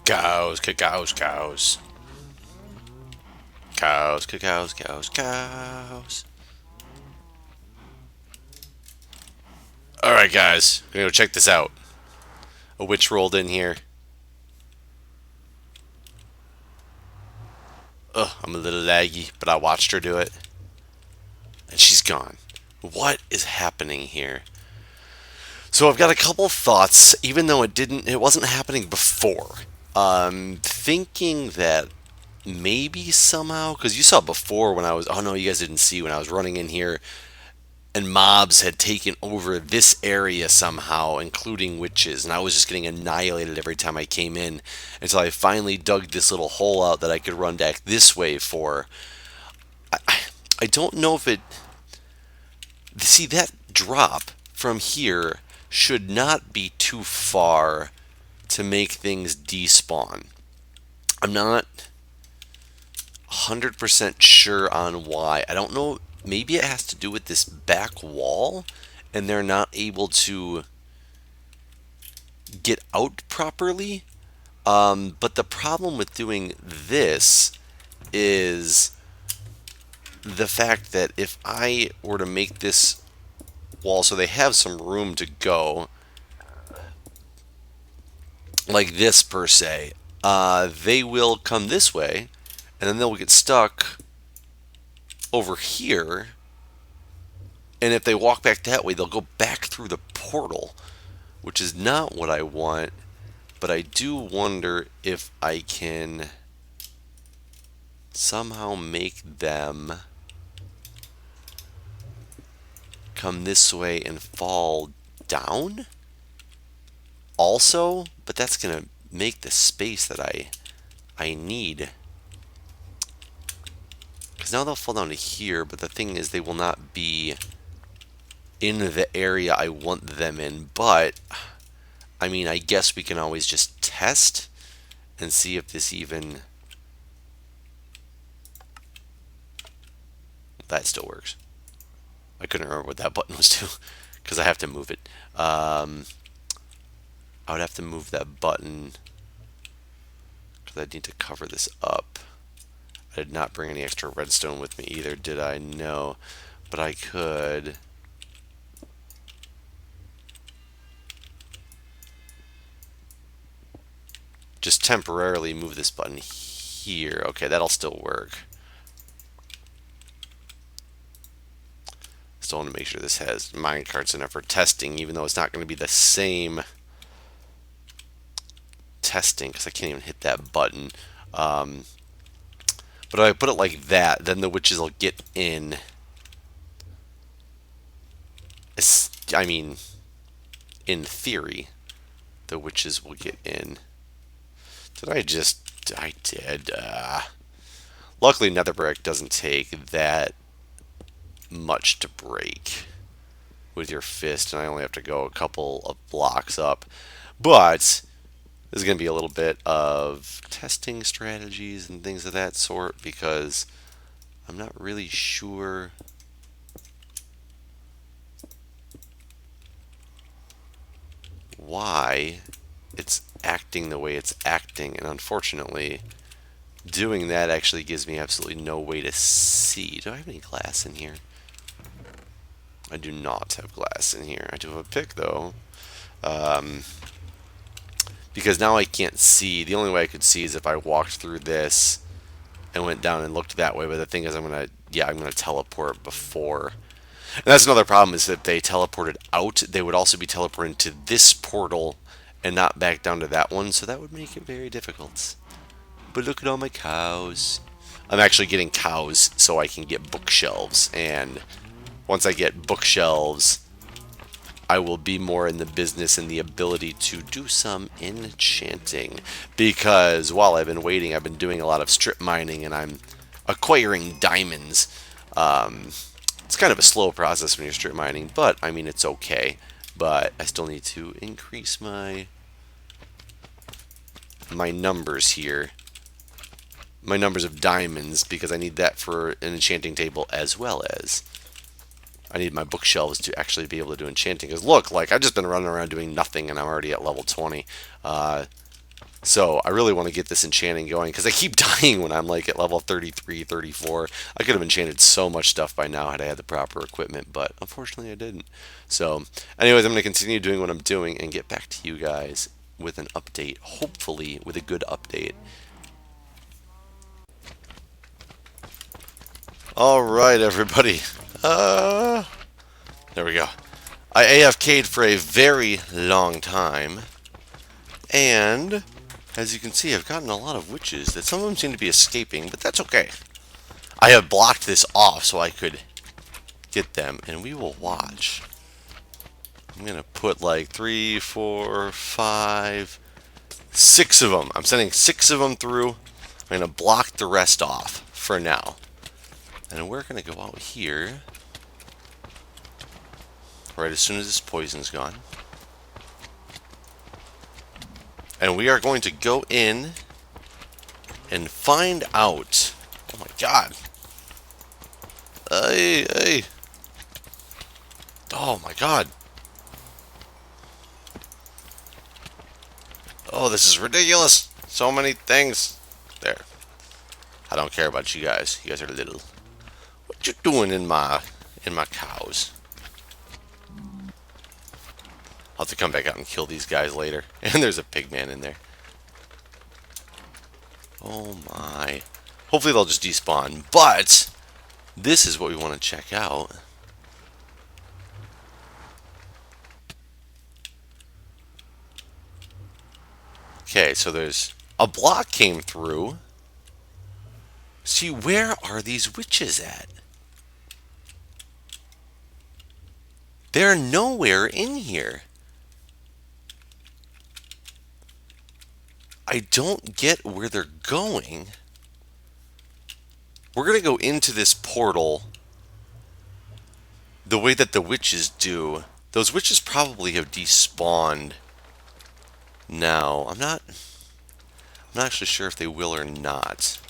Cows, cows, cows. Cows, cows, cows, cows. Alright, guys. We're gonna go check this out. A witch rolled in here. Ugh, I'm a little laggy, but I watched her do it. And she's gone. What is happening here? So I've got a couple thoughts, even though it wasn't happening before. Thinking that maybe somehow, because you saw before when I was, oh no, you guys didn't see when I was running in here, and mobs had taken over this area somehow, including witches, and I was just getting annihilated every time I came in until I finally dug this little hole out that I could run back this way for. I don't know if it. See, that drop from here should not be too far to make things despawn. I'm not 100% sure on why. I don't know. Maybe it has to do with this back wall and they're not able to get out properly. But the problem with doing this is the fact that if I were to make this wall so they have some room to go, like this per se, they will come this way and then they'll get stuck over here. And if they walk back that way, they'll go back through the portal, which is not what I want. But I do wonder if I can somehow make them come this way and fall down also, but that's going to make the space that I need. Because now they'll fall down to here, but the thing is they will not be in the area I want them in. But I mean, I guess we can always just test and see if this even... That still works. I couldn't remember what that button was to because I have to move it. I would have to move that button because I need to cover this up. I did not bring any extra redstone with me either, did I? No. But I could... just temporarily move this button here. Okay, that'll still work. Still want to make sure this has minecarts in it for testing, even though it's not going to be the same testing because I can't even hit that button. But if I put it like that, then the witches will get in. I mean, in theory, the witches will get in. Did I just... I did. Luckily, netherbrick doesn't take that much to break with your fist, and I only have to go a couple of blocks up. But there's going to be a little bit of testing strategies and things of that sort because I'm not really sure why it's acting the way it's acting, and unfortunately doing that actually gives me absolutely no way to see. Do I have any glass in here? I do not have glass in here. I do have a pick though, because now I can't see. The only way I could see is if I walked through this and went down and looked that way, but the thing is I'm gonna teleport before. And that's another problem, is that if they teleported out, they would also be teleporting to this portal and not back down to that one, so that would make it very difficult. But look at all my cows. I'm actually getting cows so I can get bookshelves, and once I get bookshelves, I will be more in the business and the ability to do some enchanting. Because while I've been waiting, I've been doing a lot of strip mining and I'm acquiring diamonds. It's kind of a slow process when you're strip mining, but I mean, it's okay. But I still need to increase my numbers here. My numbers of diamonds, because I need that for an enchanting table, as well as I need my bookshelves to actually be able to do enchanting. Because look, like, I've just been running around doing nothing and I'm already at level 20. So So I really want to get this enchanting going because I keep dying when I'm like at level 33, 34. I could have enchanted so much stuff by now had I had the proper equipment, but unfortunately I didn't. So anyways, I'm going to continue doing what I'm doing and get back to you guys with an update, hopefully with a good update. All right, everybody. There we go. I AFK'd for a very long time, and as you can see, I've gotten a lot of witches that some of them seem to be escaping, but that's okay. I have blocked this off so I could get them, and we will watch. I'm going to put like 3, 4, 5, 6 of them. I'm sending 6 of them through. I'm going to block the rest off for now. And we're going to go out here right as soon as this poison's gone. And we are going to go in and find out. Oh my god. Hey, hey. Oh my god. Oh, this is ridiculous. So many things. There. I don't care about you guys. You guys are little. What you doing in my cows? I'll have to come back out and kill these guys later. And there's a pig man in there. Oh my. Hopefully they'll just despawn. But this is what we want to check out. Okay, so there's a block came through. See, where are these witches at? They're nowhere in here. I don't get where they're going. We're going to go into this portal the way that the witches do. Those witches probably have despawned now. I'm not actually sure if they will or not.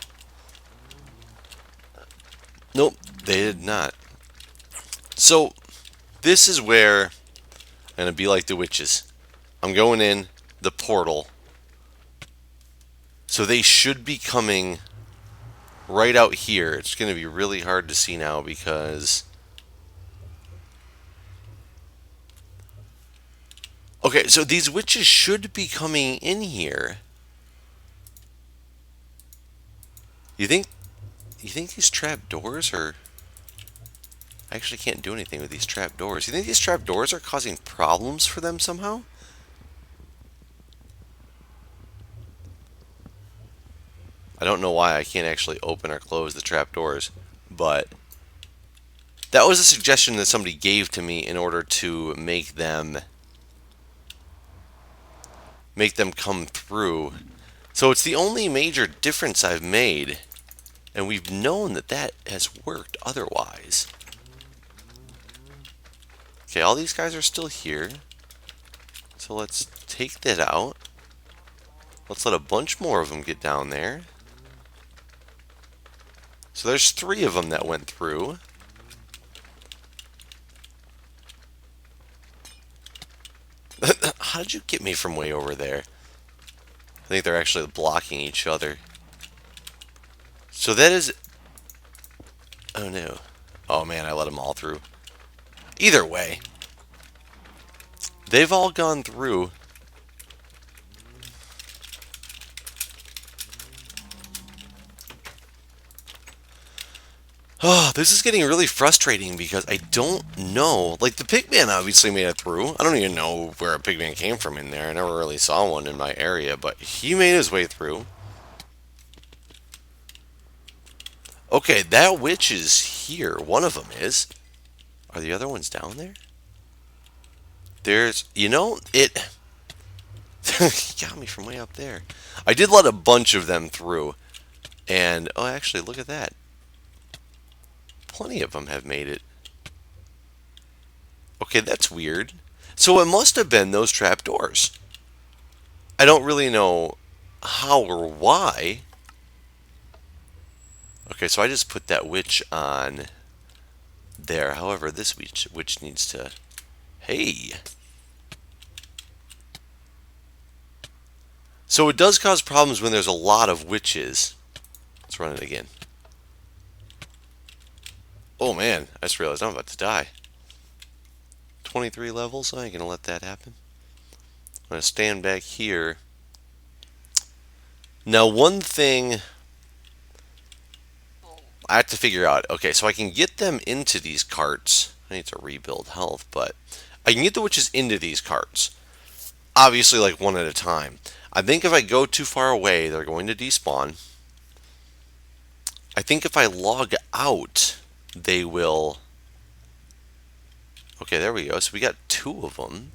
Nope, they did not. So, this is where I'm going to be like the witches. I'm going in the portal. So they should be coming right out here. It's going to be really hard to see now because... Okay, so these witches should be coming in here. You think these trap doors are... I actually can't do anything with these trap doors. You think these trap doors are causing problems for them somehow? I don't know why I can't actually open or close the trap doors, but that was a suggestion that somebody gave to me in order to make them come through. So it's the only major difference I've made, and we've known that that has worked otherwise. Okay, all these guys are still here. So let's take that out. Let's let a bunch more of them get down there. So there's 3 of them that went through. How did you get me from way over there? I think they're actually blocking each other. So that is... Oh no. Oh man, I let them all through. Either way, they've all gone through. Oh, this is getting really frustrating because I don't know. Like, the pigman obviously made it through. I don't even know where a pigman came from in there. I never really saw one in my area, but he made his way through. Okay, that witch is here. One of them is. Are the other ones down there? There's, you know, it got me from way up there. I did let a bunch of them through. And, oh, actually, look at that. Plenty of them have made it. Okay, that's weird. So it must have been those trapdoors. I don't really know how or why. Okay, so I just put that witch on there. However, this witch needs to... Hey! So it does cause problems when there's a lot of witches. Let's run it again. Oh man, I just realized I'm about to die. 23 levels? I ain't gonna let that happen. I'm gonna stand back here. Now, one thing I have to figure out. Okay, so I can get them into these carts. I need to rebuild health, but I can get the witches into these carts. Obviously, like one at a time. I think if I go too far away, they're going to despawn. I think if I log out, they will. Okay, there we go. So we got two of them.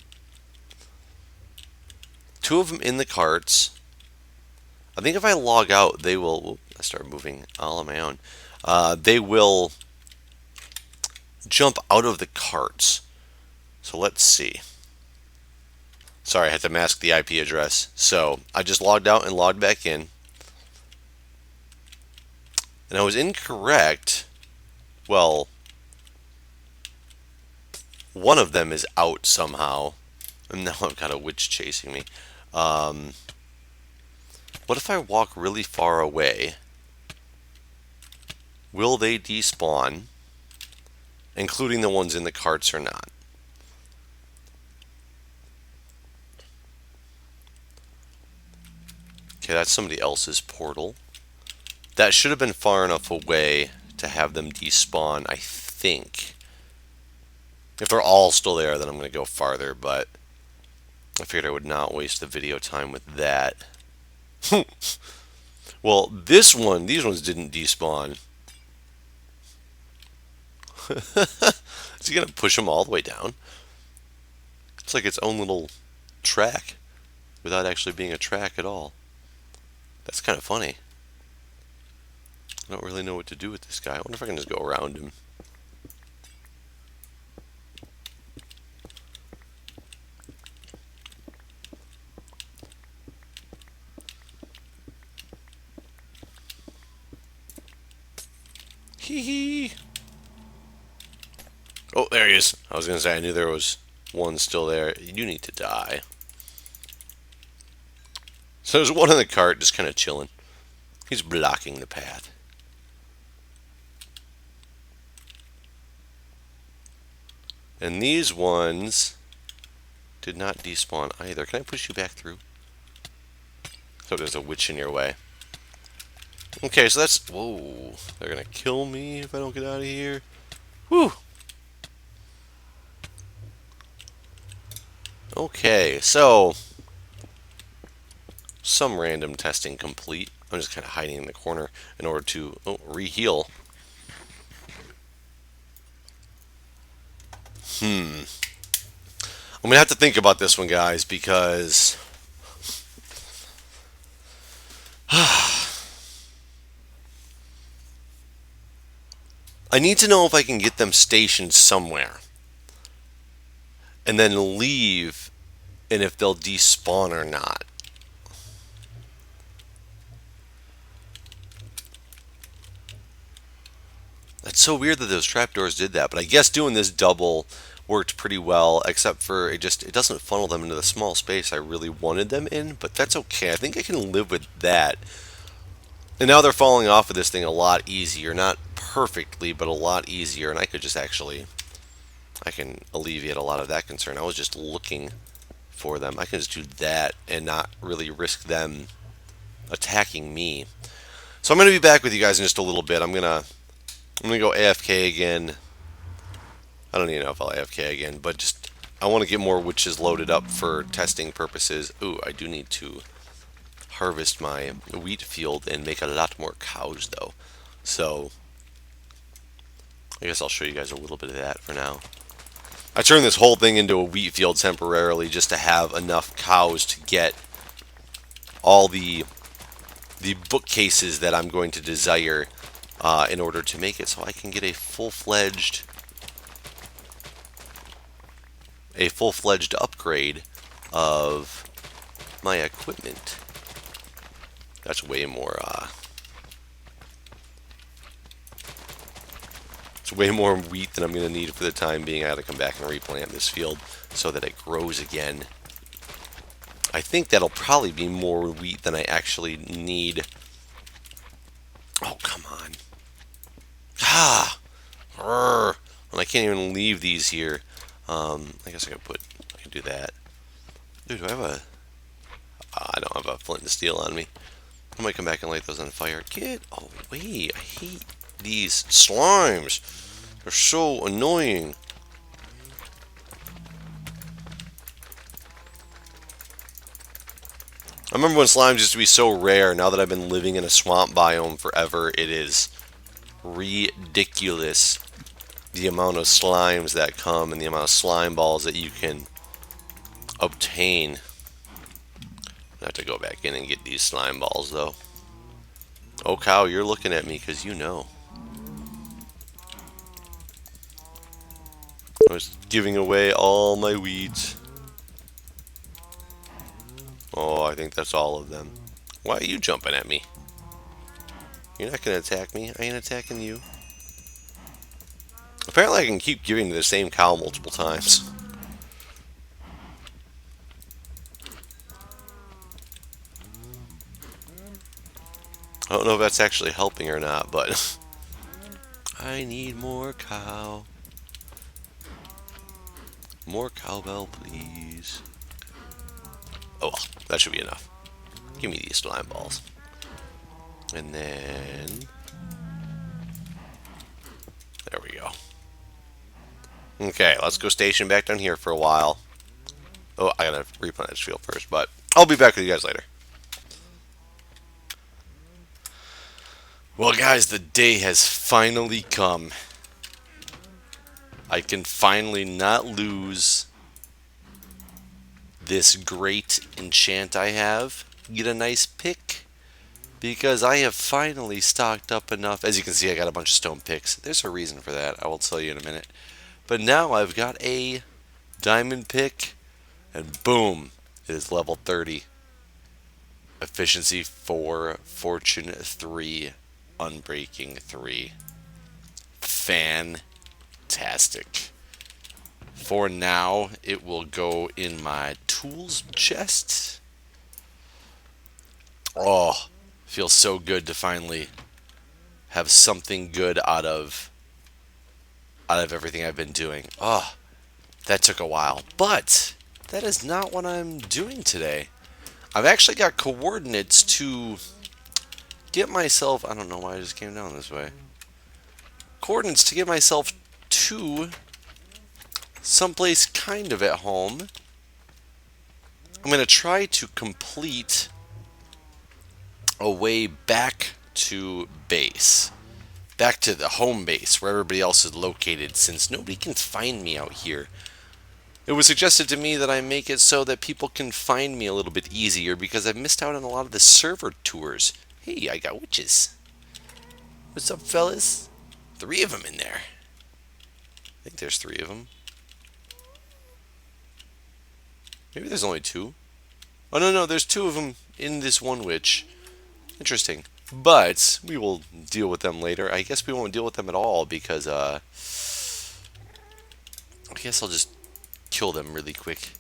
Two of them in the carts. I think if I log out, they will. Whoop, I start moving all on my own. They will jump out of the carts. So let's see. Sorry, I had to mask the IP address. So I just logged out and logged back in. And I was incorrect. Well, one of them is out somehow. And now I've got a witch chasing me. What if I walk really far away? Will they despawn? Including the ones in the carts or not? Okay, that's somebody else's portal. That should have been far enough away to have them despawn, I think. If they're all still there, then I'm going to go farther, but I figured I would not waste the video time with that. Well, these ones didn't despawn. Is he going to push them all the way down? It's like its own little track without actually being a track at all. That's kind of funny. I don't really know what to do with this guy. I wonder if I can just go around him. Hee hee. Oh, there he is. I was going to say, I knew there was one still there. You need to die. So there's one in the cart just kind of chilling. He's blocking the path. And these ones did not despawn either. Can I push you back through? So there's a witch in your way. Okay, so that's... Whoa. They're going to kill me if I don't get out of here. Whew. Okay, so... some random testing complete. I'm just kind of hiding in the corner in order to re-heal. I'm going to have to think about this one, guys, because... I need to know if I can get them stationed somewhere. And then leave, and if they'll despawn or not. That's so weird that those trapdoors did that, but I guess doing this double worked pretty well, except for it doesn't funnel them into the small space I really wanted them in, but that's okay. I think I can live with that. And now they're falling off of this thing a lot easier. Not perfectly, but a lot easier, and I could just actually... I can alleviate a lot of that concern. I was just looking for them. I can just do that and not really risk them attacking me. So I'm going to be back with you guys in just a little bit. I'm gonna go AFK again. I don't even know if I'll AFK again, but just I want to get more witches loaded up for testing purposes. Ooh, I do need to harvest my wheat field and make a lot more cows though. So I guess I'll show you guys a little bit of that for now. I turned this whole thing into a wheat field temporarily just to have enough cows to get all the bookcases that I'm going to desire in order to make it so I can get a full-fledged upgrade of my equipment. That's way more it's way more wheat than I'm going to need for the time being. I got to come back and replant this field so that it grows again. I think that'll probably be more wheat than I actually need. Oh, come on. Ah! Errrr. And I can't even leave these here. I guess I can do that. Dude, do I have a... I don't have a flint and steel on me. I might come back and light those on fire. Get away. I hate these slimes. They're so annoying. I remember when slimes used to be so rare. Now that I've been living in a swamp biome forever, it is ridiculous the amount of slimes that come and the amount of slime balls that you can obtain. I have to go back in and get these slime balls though. Oh cow, you're looking at me because you know. I was giving away all my weeds. Oh, I think that's all of them. Why are you jumping at me? You're not going to attack me. I ain't attacking you. Apparently I can keep giving to the same cow multiple times. I don't know if that's actually helping or not, but... I need more cow. More cowbell, please. Oh well, that should be enough. Give me these slime balls. And then... There we go. Okay, let's go station back down here for a while. Oh, I gotta replenish fuel first, but I'll be back with you guys later. Well, guys, the day has finally come. I can finally not lose this great enchant I have. Get a nice pick. Because I have finally stocked up enough. As you can see, I got a bunch of stone picks. There's a reason for that. I will tell you in a minute. But now I've got a diamond pick. And boom, it is level 30. Efficiency 4, fortune 3, unbreaking 3. Fantastic. For now, it will go in my tools chest. Oh, feels so good to finally have something good out of everything I've been doing. Oh, that took a while, but that is not what I'm doing today. I've actually got coordinates to get myself... I don't know why I just came down this way. Coordinates to get myself to someplace kind of at home. I'm going to try to complete a way back to base. Back to the home base where everybody else is located, since nobody can find me out here. It was suggested to me that I make it so that people can find me a little bit easier because I've missed out on a lot of the server tours. Hey, I got witches. What's up, fellas? 3 of them in there. I think there's 3 of them. Maybe there's only 2. Oh, no, there's 2 of them in this one witch. Interesting. But we will deal with them later. I guess we won't deal with them at all because, I guess I'll just kill them really quick.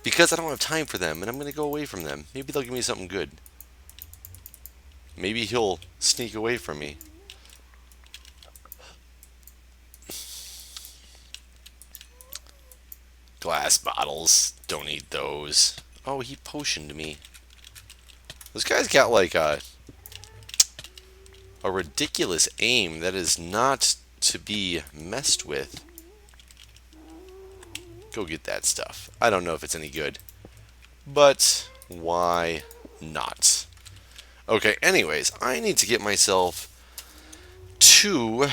Because I don't have time for them, and I'm going to go away from them. Maybe they'll give me something good. Maybe he'll sneak away from me. Glass bottles. Don't eat those. Oh, he potioned me. This guy's got like a ridiculous aim that is not to be messed with. Go get that stuff. I don't know if it's any good, but why not? Okay, anyways, I need to get myself to...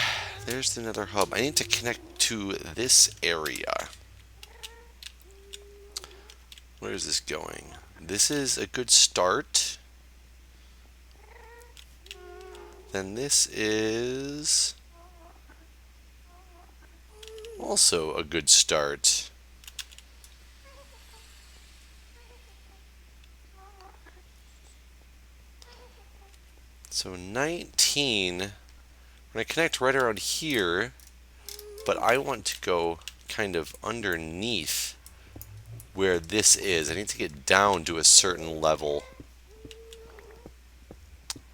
There's the Nether hub. I need to connect to this area. Where is this going? This is a good start. Then this is also a good start. So 19, I'm going to connect right around here, but I want to go kind of underneath where this is. I need to get down to a certain level.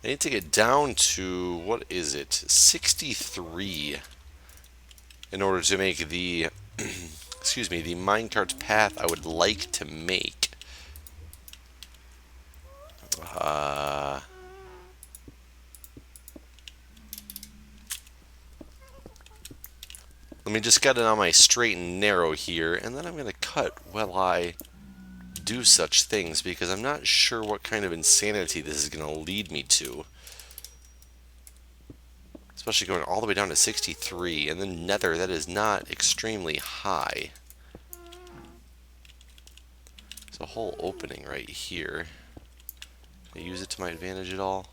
I need to get down to, what is it, 63 in order to make the, excuse me, the minecart path I would like to make. Let me just get it on my straight and narrow here, and then I'm going to cut while I do such things, because I'm not sure what kind of insanity this is going to lead me to. Especially going all the way down to 63, and then Nether, that is not extremely high. There's a whole opening right here. Can I use it to my advantage at all?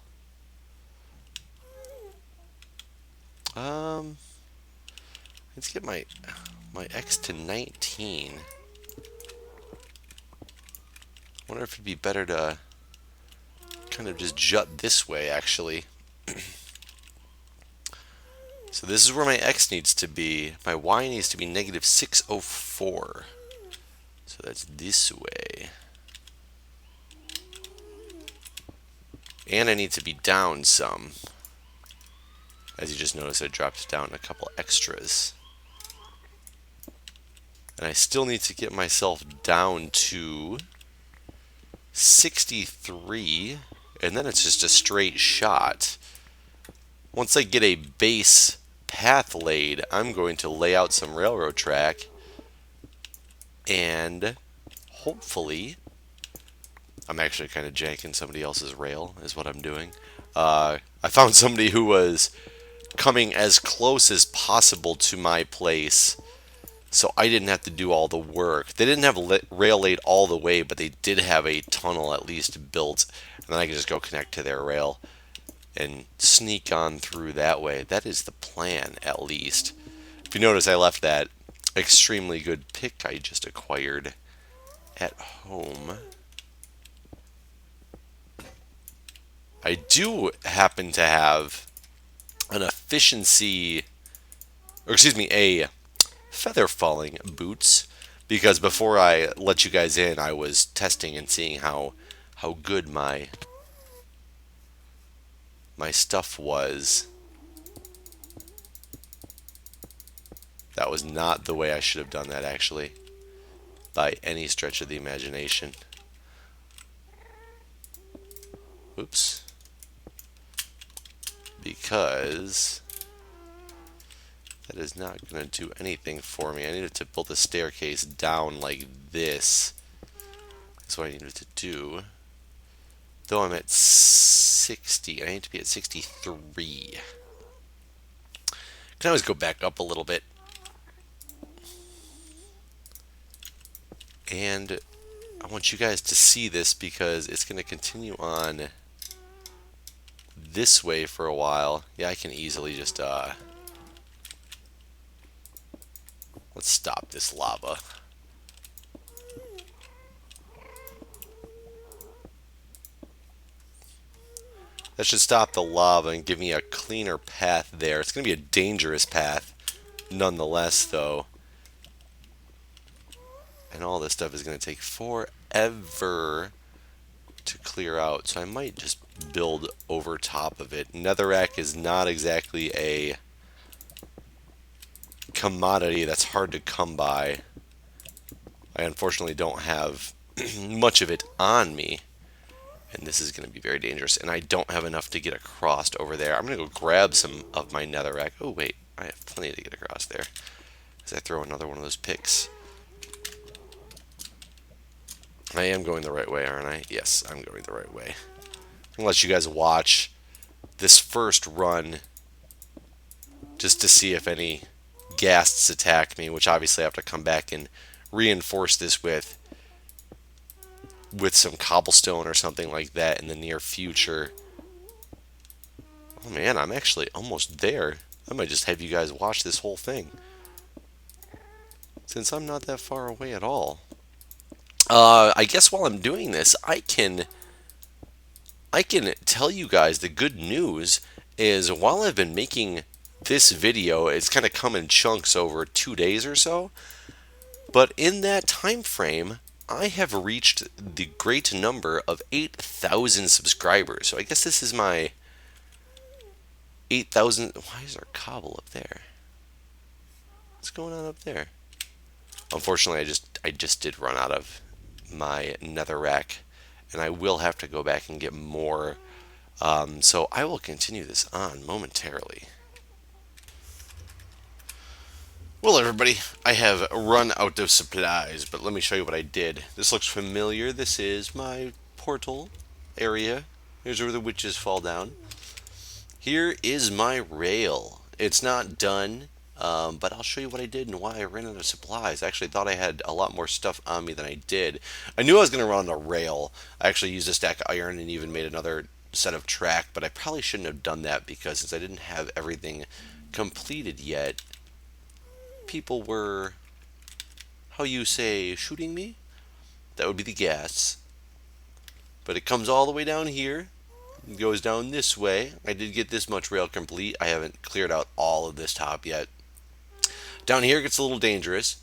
Let's get my X to 19. I wonder if it'd be better to kind of just jut this way, actually. So this is where my X needs to be. My Y needs to be negative 604. So that's this way. And I need to be down some. As you just noticed, I dropped down a couple extras. And I still need to get myself down to 63. And then it's just a straight shot. Once I get a base path laid, I'm going to lay out some railroad track. And hopefully, I'm actually kind of janking somebody else's rail, is what I'm doing. I found somebody who was coming as close as possible to my place, so I didn't have to do all the work. They didn't have rail laid all the way, but they did have a tunnel at least built, and then I could just go connect to their rail and sneak on through that way. That is the plan, at least. If you notice, I left that extremely good pick I just acquired at home. I do happen to have an efficiency, or excuse me, a feather falling boots, because before I let you guys in, I was testing and seeing how good my stuff was. That was not the way I should have done that, actually, by any stretch of the imagination. Oops. Because that is not going to do anything for me. I needed to build a staircase down like this. That's what I needed to do. Though I'm at 60, I need to be at 63. Can always go back up a little bit. And I want you guys to see this because it's going to continue on this way for a while. Yeah, I can easily just let's stop this lava. That should stop the lava and give me a cleaner path there. It's going to be a dangerous path nonetheless, though. And all this stuff is going to take forever to clear out, so I might just build over top of it. Netherrack is not exactly a commodity that's hard to come by. I unfortunately don't have much of it on me, and this is going to be very dangerous, and I don't have enough to get across over there. I'm going to go grab some of my netherrack. Oh wait, I have plenty to get across there as I throw another one of those picks. I am going the right way, aren't I? Yes, I'm going the right way. I'll let you guys watch this first run just to see if any ghasts attack me, which obviously I have to come back and reinforce this with some cobblestone or something like that in the near future. Oh man, I'm actually almost there. I might just have you guys watch this whole thing, since I'm not that far away at all. I guess while I'm doing this, I can tell you guys the good news is while I've been making this video, it's kind of come in chunks over 2 days or so. But in that time frame, I have reached the great number of 8,000 subscribers. So I guess this is my 8,000. Why is there cobble up there? What's going on up there? Unfortunately, I just did run out of my nether rack, and I will have to go back and get more. So I will continue this on momentarily. Well, everybody, I have run out of supplies, but let me show you what I did. This looks familiar. This is my portal area. Here's where the witches fall down. Here is my rail. It's not done, but I'll show you what I did and why I ran out of supplies. I actually thought I had a lot more stuff on me than I did. I knew I was going to run a rail. I actually used a stack of iron and even made another set of track, but I probably shouldn't have done that because since I didn't have everything completed yet, people were, how you say, shooting me? That would be the gas. But it comes all the way down here. It goes down this way. I did get this much rail complete. I haven't cleared out all of this top yet. Down here it gets a little dangerous.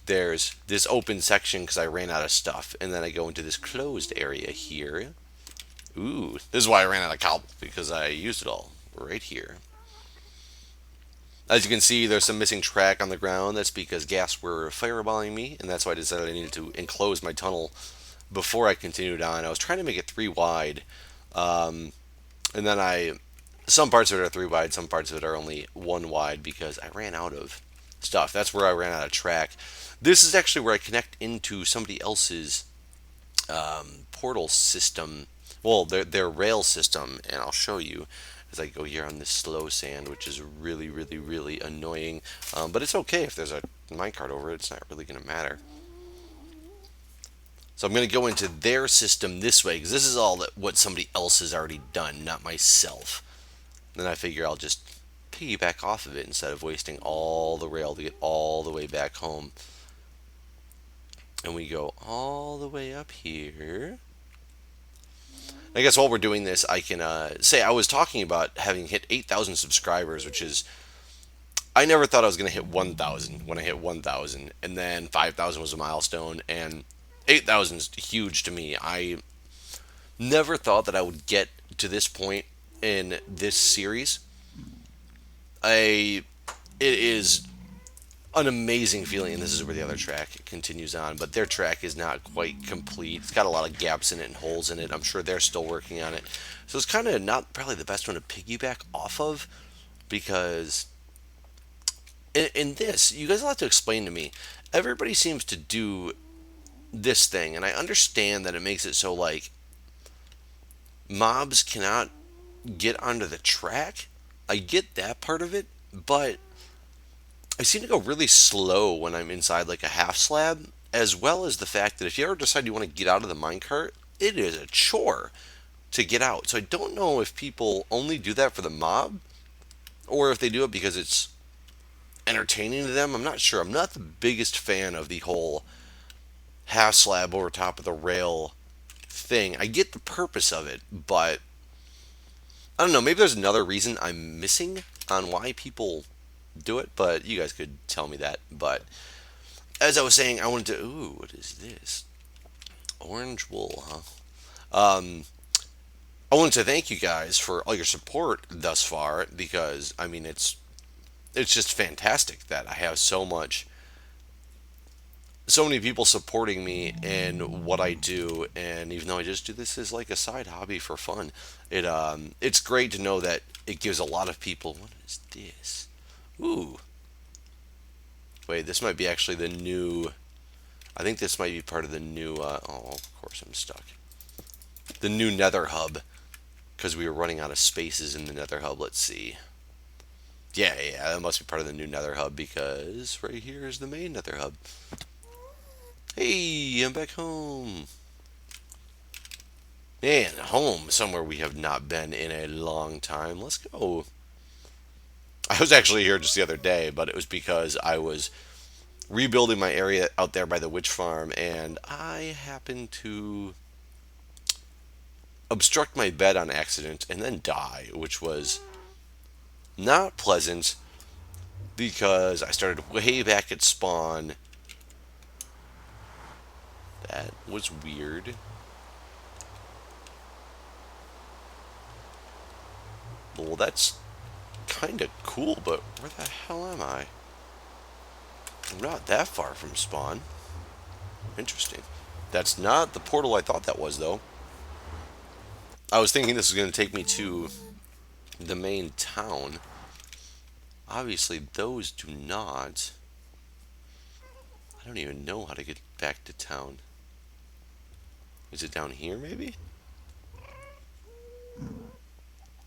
There's this open section because I ran out of stuff. And then I go into this closed area here. Ooh, this is why I ran out of cobble, because I used it all right here. As you can see, there's some missing track on the ground. That's because gas were fireballing me, and that's why I decided I needed to enclose my tunnel before I continued on. I was trying to make it 3 wide, and then some parts of it are 3 wide, some parts of it are only 1 wide because I ran out of stuff. That's where I ran out of track. This is actually where I connect into somebody else's portal system. Well, their rail system, and I'll show you as I go here on this slow sand, which is really, really, really annoying. But it's okay if there's a minecart over it. It's not really going to matter. So I'm going to go into their system this way because this is all what somebody else has already done, not myself. Then I figure I'll just piggyback off of it instead of wasting all the rail to get all the way back home. And we go all the way up here. I guess while we're doing this, I can say I was talking about having hit 8,000 subscribers, which is, I never thought I was going to hit 1,000 when I hit 1,000, and then 5,000 was a milestone, and 8,000 is huge to me. I never thought that I would get to this point in this series. It is an amazing feeling, and this is where the other track continues on, but their track is not quite complete. It's got a lot of gaps in it and holes in it. I'm sure they're still working on it. So it's kind of not probably the best one to piggyback off of, because in this, you guys will have to explain to me. Everybody seems to do this thing, and I understand that it makes it so, like, mobs cannot get onto the track. I get that part of it, but I seem to go really slow when I'm inside like a half slab, as well as the fact that if you ever decide you want to get out of the minecart, it is a chore to get out. So I don't know if people only do that for the mob, or if they do it because it's entertaining to them. I'm not sure. I'm not the biggest fan of the whole half slab over top of the rail thing. I get the purpose of it, but I don't know. Maybe there's another reason I'm missing on why people do it, but you guys could tell me that. But as I was saying, I wanted to. Ooh, what is this? Orange wool, huh? I wanted to thank you guys for all your support thus far because I mean it's just fantastic that I have so many people supporting me in what I do, and even though I just do this as like a side hobby for fun, it's great to know that it gives a lot of people. What is this? Ooh, wait, this might be actually the new. I think this might be part of the new. Oh, of course I'm stuck. The new Nether hub, because we were running out of spaces in the Nether hub. Let's see. Yeah, that must be part of the new Nether hub because right here is the main Nether hub. Hey, I'm back home. Man, home, somewhere we have not been in a long time. Let's go. I was actually here just the other day, but it was because I was rebuilding my area out there by the witch farm, and I happened to obstruct my bed on accident and then die, which was not pleasant because I started way back at spawn That was weird. Well, that's kind of cool, but where the hell am I? I'm not that far from spawn. Interesting. That's not the portal I thought that was, though. I was thinking this was going to take me to the main town. Obviously, those do not. I don't even know how to get back to town. Is it down here, maybe?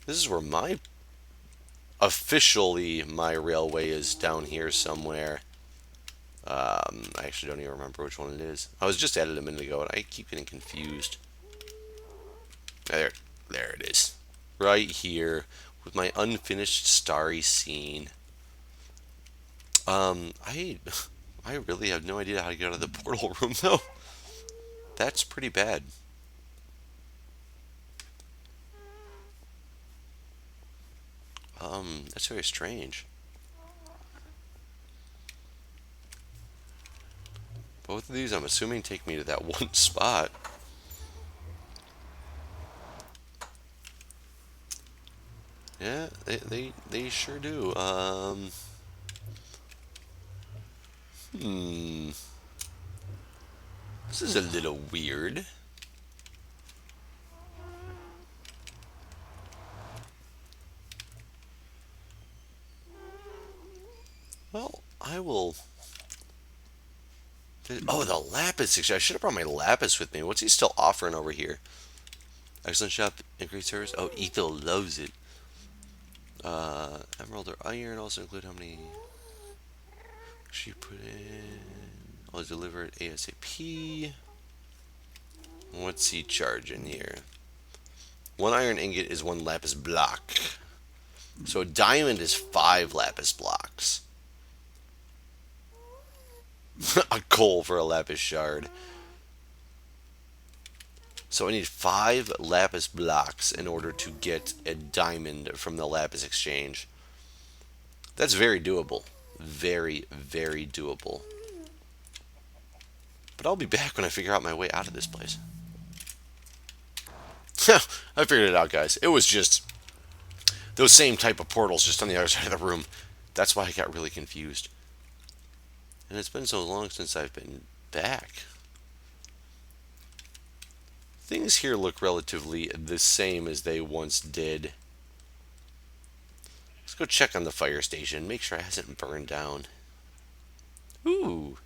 This is where officially my railway is, down here somewhere. I actually don't even remember which one it is. I was just at it a minute ago, and I keep getting confused. There it is. Right here, with my unfinished starry scene. I I really have no idea how to get out of the portal room, though. That's pretty bad. That's very strange. Both of these, I'm assuming, take me to that one spot. Yeah, they sure do. Hmm. This is a little weird. Well, I will. Oh, the lapis exchange. I should have brought my lapis with me. What's he still offering over here? Excellent shop, increased service. Oh, Ethel loves it. Emerald or iron also include how many she put in. I'll deliver it ASAP. What's he charging here? One iron ingot is one lapis block. So a diamond is 5 lapis blocks. A coal for a lapis shard. So I need 5 lapis blocks in order to get a diamond from the lapis exchange. That's very doable. Very, very doable. But I'll be back when I figure out my way out of this place. I figured it out, guys. It was just those same type of portals just on the other side of the room. That's why I got really confused. And it's been so long since I've been back. Things here look relatively the same as they once did. Let's go check on the fire station, make sure it hasn't burned down. Ooh.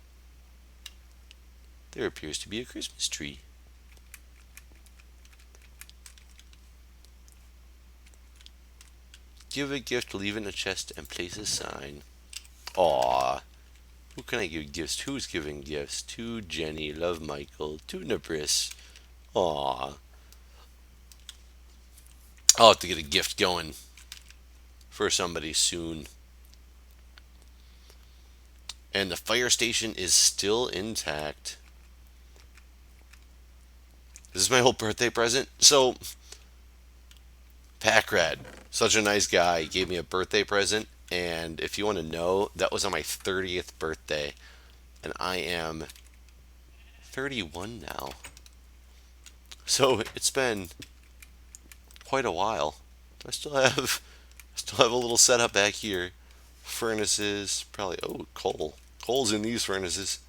There appears to be a Christmas tree. Give a gift, leave it in a chest, and place a sign. Aww. Who can I give gifts to? Who's giving gifts? To Jenny, Love Michael, to Nabris. Aww. I'll have to get a gift going for somebody soon. And the fire station is still intact. This is my whole birthday present. So, Packrat, such a nice guy, gave me a birthday present. And if you want to know, that was on my 30th birthday. And I am 31 now. So it's been quite a while. I still have a little setup back here. Furnaces, probably, oh, coal. Coal's in these furnaces.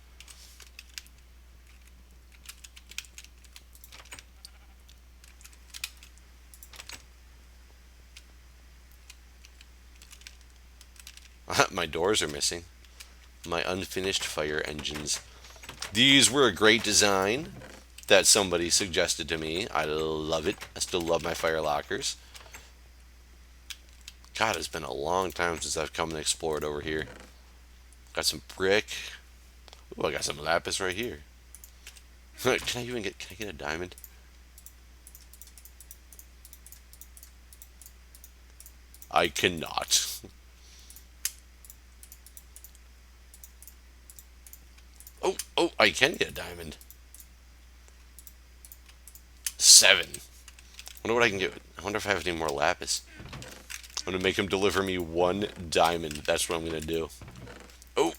My doors are missing. My unfinished fire engines. These were a great design that somebody suggested to me. I love it. I still love my fire lockers. God, it's been a long time since I've come and explored over here. Got some brick. Ooh, I got some lapis right here. Can I get a diamond? I cannot. Oh, I can get a diamond. 7. Wonder what I can get. I wonder if I have any more lapis. I'm gonna make him deliver me 1 diamond. That's what I'm gonna do. Oh,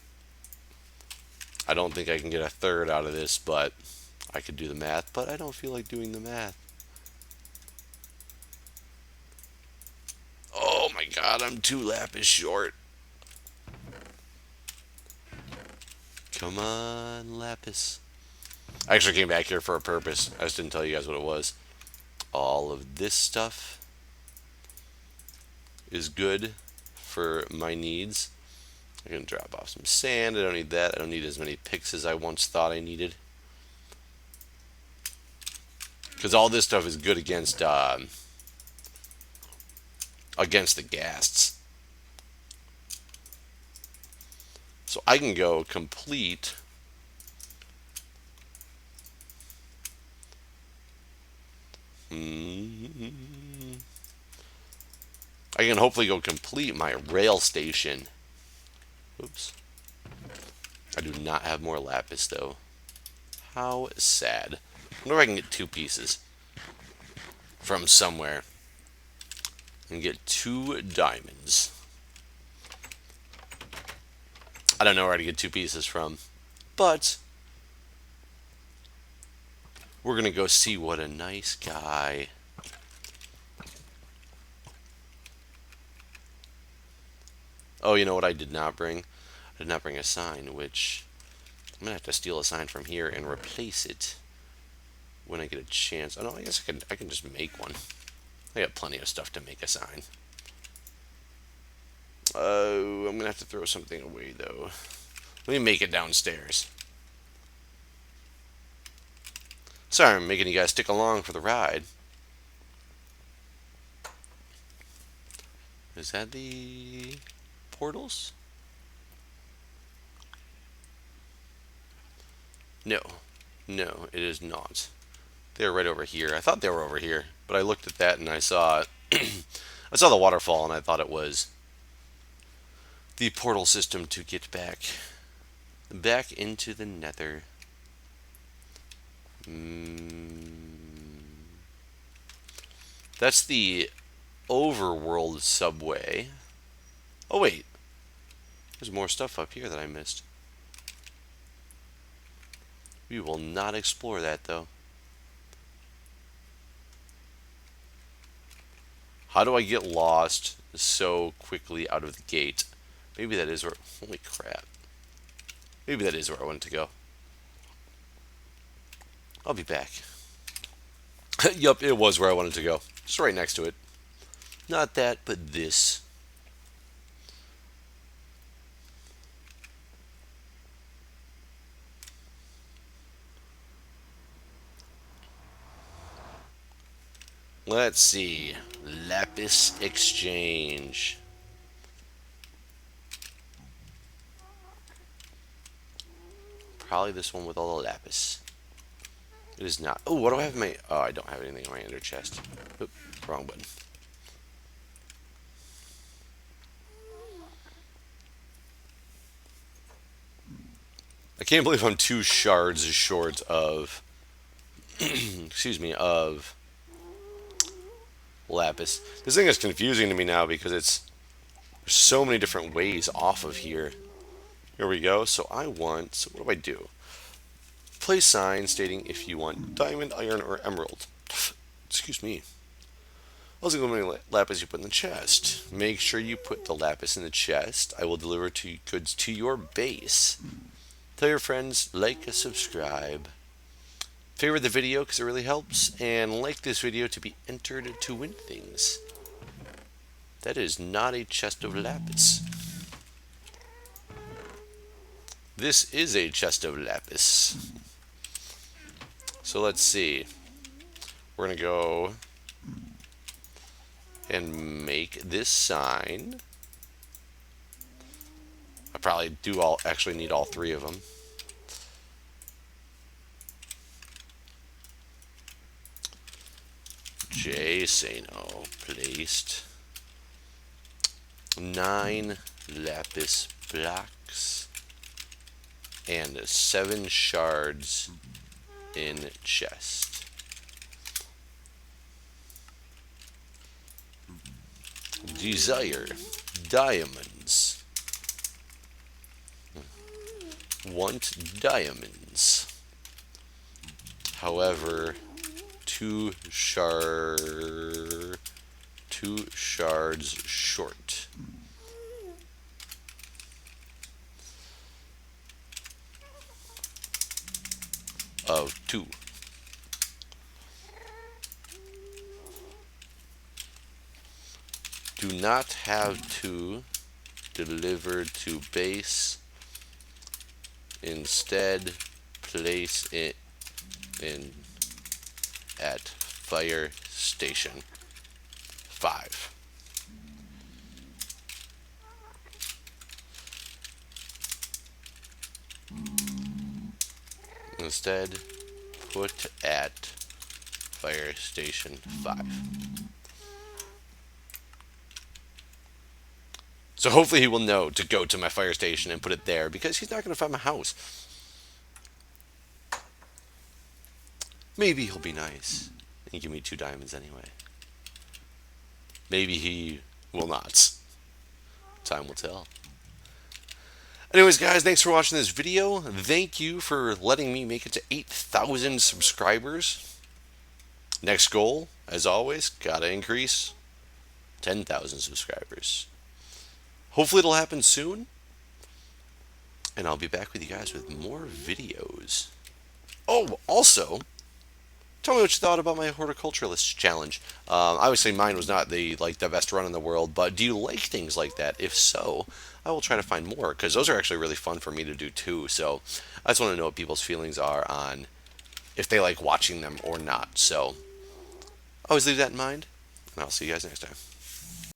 I don't think I can get a third out of this, but I could do the math, but I don't feel like doing the math. Oh my god, I'm 2 lapis short. Come on, lapis. I actually came back here for a purpose. I just didn't tell you guys what it was. All of this stuff is good for my needs. I can drop off some sand. I don't need that. I don't need as many picks as I once thought I needed. Because all this stuff is good against the ghasts. So I can go complete. I can hopefully go complete my rail station. Oops. I do not have more lapis though. How sad. I wonder if I can get 2 pieces from somewhere and get 2 diamonds. I don't know where to get 2 pieces from, but we're gonna go see what a nice guy. Oh, you know what I did not bring? I did not bring a sign, which I'm gonna have to steal a sign from here and replace it when I get a chance. Oh no, I guess I can just make one. I got plenty of stuff to make a sign. Oh, I'm gonna have to throw something away though. Let me make it downstairs. Sorry, I'm making you guys stick along for the ride. Is that the portals? No. No, it is not. They're right over here. I thought they were over here, but I looked at that and I saw I saw the waterfall and I thought it was the portal system to get back into the Nether. That's the overworld subway. Oh wait, there's more stuff up here that I missed. We will not explore that though. How do I get lost so quickly out of the gate? Maybe that is where... Holy crap. Maybe that is where I wanted to go. I'll be back. Yup, it was where I wanted to go. Just right next to it. Not that, but this. Let's see. Lapis exchange. Probably this one with all the lapis. It is not. Oh, what do I have in my... Oh, I don't have anything in my ender chest. Oop, wrong button. I can't believe I'm 2 shards short of... excuse me, of... lapis. This thing is confusing to me now because there's so many different ways off of here. Here we go. So what do I do? Place sign stating if you want diamond, iron, or emerald. Excuse me. Also, how many lapis you put in the chest. Make sure you put the lapis in the chest. I will deliver goods to your base. Tell your friends, like, subscribe. Favorite the video because it really helps, and like this video to be entered to win things. That is not a chest of lapis. This is a chest of lapis. So let's see. We're going to go and make this sign. I probably actually need all 3 of them. Sano placed 9 lapis blocks and 7 shards in chest. Desire diamonds. Want diamonds. however, two shards short. Of 2. Do not have to deliver to base. Instead, place it in at fire station 5. Instead, put at fire station 5. So hopefully he will know to go to my fire station and put it there, because he's not going to find my house. Maybe he'll be nice and give me 2 diamonds anyway. Maybe he will not. Time will tell. Anyways, guys, thanks for watching this video. Thank you for letting me make it to 8,000 subscribers. Next goal, as always, gotta increase 10,000 subscribers. Hopefully it'll happen soon, and I'll be back with you guys with more videos. Oh, also, tell me what you thought about my horticulturalist challenge. Obviously, mine was not the best run in the world, but do you like things like that? If so, I will try to find more, because those are actually really fun for me to do too. So I just want to know what people's feelings are on if they like watching them or not. So always leave that in mind, and I'll see you guys next time.